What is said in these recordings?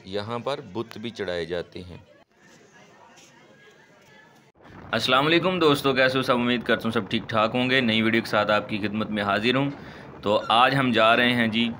यहाँ पर बुत भी चढ़ाए जाते हैं। अस्सलाम वालेकुम दोस्तों, कैसे हो सब? उम्मीद करता हूँ सब ठीक ठाक होंगे। नई वीडियो के साथ आपकी खिदमत में हाजिर हूँ। तो आज हम जा रहे हैं जी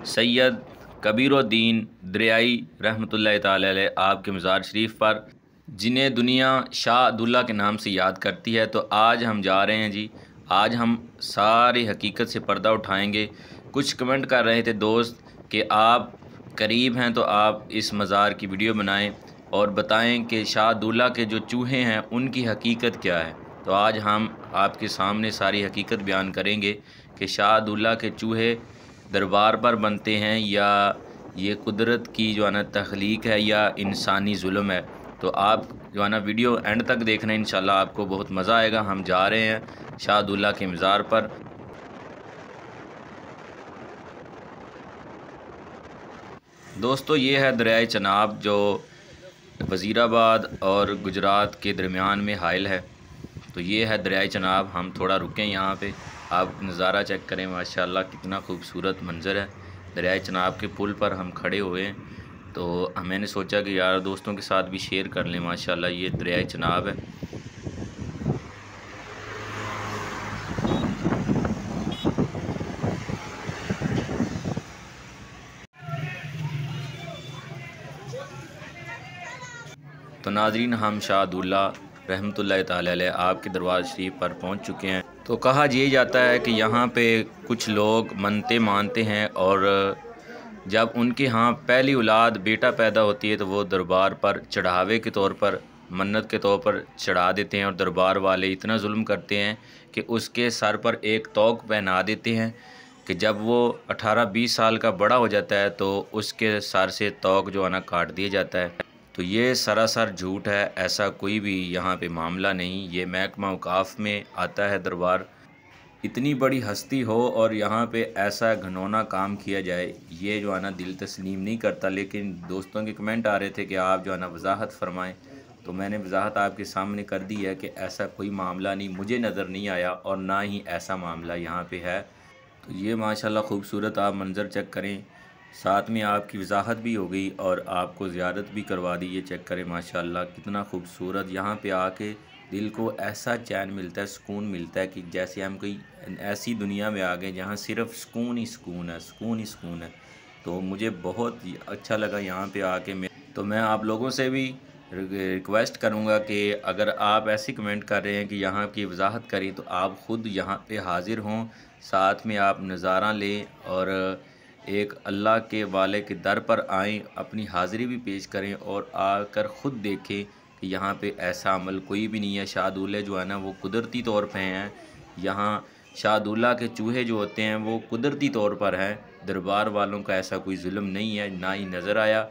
सैयद कबीरुद्दीन दरियाई रहमतुल्लाह ताला अलैह आपके मज़ार शरीफ पर, जिन्हें दुनिया शाह अब्दुल्ला के नाम से याद करती है। तो आज हम जा रहे हैं जी। आज हम सारी हकीकत से पर्दा उठाएंगे। कुछ कमेंट कर रहे थे दोस्त कि आप करीब हैं तो आप इस मज़ार की वीडियो बनाएं और बताएं कि शाह अब्दुल्ला के जो चूहे हैं उनकी हकीकत क्या है। तो आज हम आपके सामने सारी हकीकत बयान करेंगे कि शाह अब्दुल्ला के चूहे दरबार पर बनते हैं या ये कुदरत की जो है ना तख्लीक है या इंसानी जुल्म है। तो आप जो है ना वीडियो एंड तक देखना, इंशाल्लाह आपको बहुत मज़ा आएगा। हम जा रहे हैं शाह अब्दुल्ला के मज़ार पर। दोस्तों, ये है दरियाए चनाब जो वज़ीराबाद और गुजरात के दरमियान में हाइल है। तो ये है दरियाए चनाब। हम थोड़ा रुकें यहाँ पे, आप नज़ारा चेक करें। माशाल्लाह कितना खूबसूरत मंज़र है। दरियाए चनाब के पुल पर हम खड़े हुए हैं। तो मैंने सोचा कि यार दोस्तों के साथ भी शेयर कर लें। माशाल्लाह ये दरियाए चनाब है। तो नाज़रीन, हम शाह अब्दुल्ला रहमतुल्लाह ताला अलैह आपके दरबार शरीफ पर पहुंच चुके हैं। तो कहा यह जाता है कि यहाँ पे कुछ लोग मनते मानते हैं और जब उनके यहाँ पहली औलाद बेटा पैदा होती है तो वो दरबार पर चढ़ावे के तौर पर, मन्नत के तौर पर चढ़ा देते हैं। और दरबार वाले इतना जुल्म करते हैं कि उसके सर पर एक तोक पहना देते हैं कि जब वो 18-20 साल का बड़ा हो जाता है तो उसके सर से तोक जो है ना काट दिया जाता है। तो ये सरासर झूठ है, ऐसा कोई भी यहाँ पे मामला नहीं। ये महकमा औकाफ में आता है दरबार। इतनी बड़ी हस्ती हो और यहाँ पे ऐसा घिनौना काम किया जाए, ये जो है ना दिल तस्लीम नहीं करता। लेकिन दोस्तों के कमेंट आ रहे थे कि आप जो है ना वजाहत फरमाएं, तो मैंने वजाहत आपके सामने कर दी है कि ऐसा कोई मामला नहीं, मुझे नज़र नहीं आया और ना ही ऐसा मामला यहाँ पे है। तो ये माशाल्लाह खूबसूरत आप मंज़र चेक करें, साथ में आपकी वजाहत भी हो गई और आपको ज़ियारत भी करवा दी। ये चेक करें माशाल्लाह कितना खूबसूरत। यहाँ पे आके दिल को ऐसा चैन मिलता है, सुकून मिलता है कि जैसे हम कोई ऐसी दुनिया में आ गए जहाँ सिर्फ सुकून ही सुकून है, सुकून ही सुकून है। तो मुझे बहुत अच्छा लगा यहाँ पे आके। तो मैं आप लोगों से भी रिक्वेस्ट करूँगा कि अगर आप ऐसे कमेंट कर रहे हैं कि यहाँ की वजाहत करें तो आप ख़ुद यहाँ पे हाज़िर हों, साथ में आप नज़ारा लें और एक अल्लाह के वाले के दर पर आएँ, अपनी हाज़िरी भी पेश करें और आकर ख़ुद देखें कि यहाँ पे ऐसा अमल कोई भी नहीं है। शाह अब्दुल्ला जो है ना वो कुदरती तौर पे हैं। यहाँ शाह अब्दुल्ला के चूहे जो होते हैं वो कुदरती तौर पर हैं। दरबार वालों का ऐसा कोई जुल्म नहीं है, ना ही नज़र आया।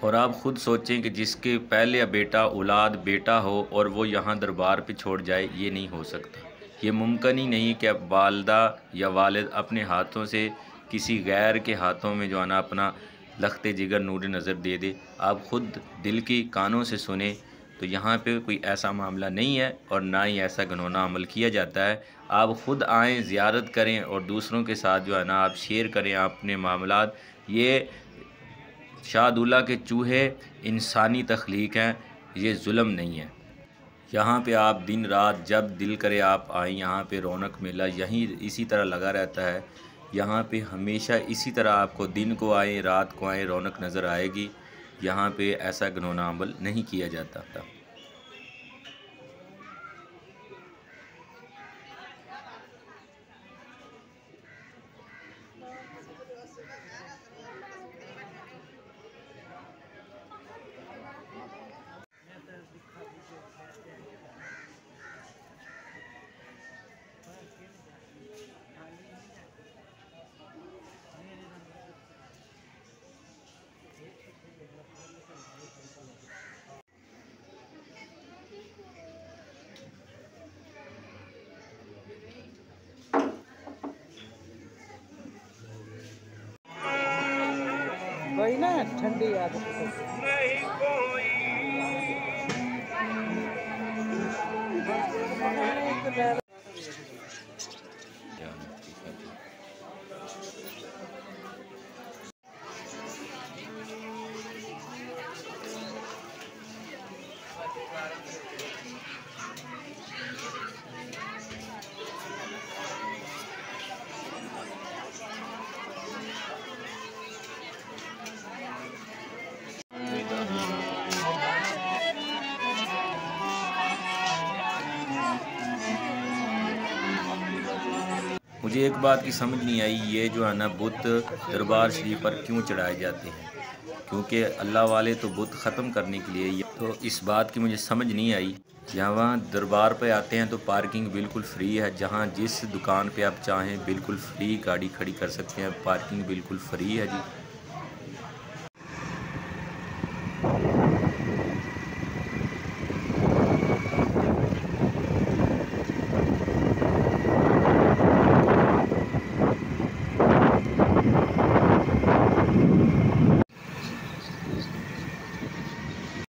और आप ख़ुद सोचें कि जिसके पहले बेटा औलाद बेटा हो और वो यहाँ दरबार पे छोड़ जाए, ये नहीं हो सकता। ये मुमकिन ही नहीं कि अब वालदा या वालिद अपने हाथों से किसी गैर के हाथों में जो है ना अपना लख्ते जिगर नूर नज़र दे दे। आप ख़ुद दिल की कानों से सुने तो यहाँ पे कोई ऐसा मामला नहीं है और ना ही ऐसा घिनौना अमल किया जाता है। आप ख़ुद आएँ, ज़ियारत करें और दूसरों के साथ जो है ना आप शेयर करें अपने मामलात। ये शाह अब्दुल्ला के चूहे इंसानी तख्लीक हैं, ये जुल्म नहीं है। यहाँ पे आप दिन रात जब दिल करे आप आएँ। यहाँ पे रौनक मेला यहीं इसी तरह लगा रहता है। यहाँ पे हमेशा इसी तरह आपको दिन को आएँ रात को आएँ रौनक नज़र आएगी। यहाँ पे ऐसा घिनौना अमल नहीं किया जाता। कोई ना ठंडी आदत नहीं कोई। मुझे एक बात की समझ नहीं आई, ये जो है ना बुत दरबार शरीफ पर क्यों चढ़ाए जाते हैं, क्योंकि अल्लाह वाले तो बुत ख़त्म करने के लिए, तो इस बात की मुझे समझ नहीं आई। यहाँ दरबार पे आते हैं तो पार्किंग बिल्कुल फ्री है, जहाँ जिस दुकान पे आप चाहें बिल्कुल फ्री गाड़ी खड़ी कर सकते हैं, पार्किंग बिल्कुल फ्री है जी।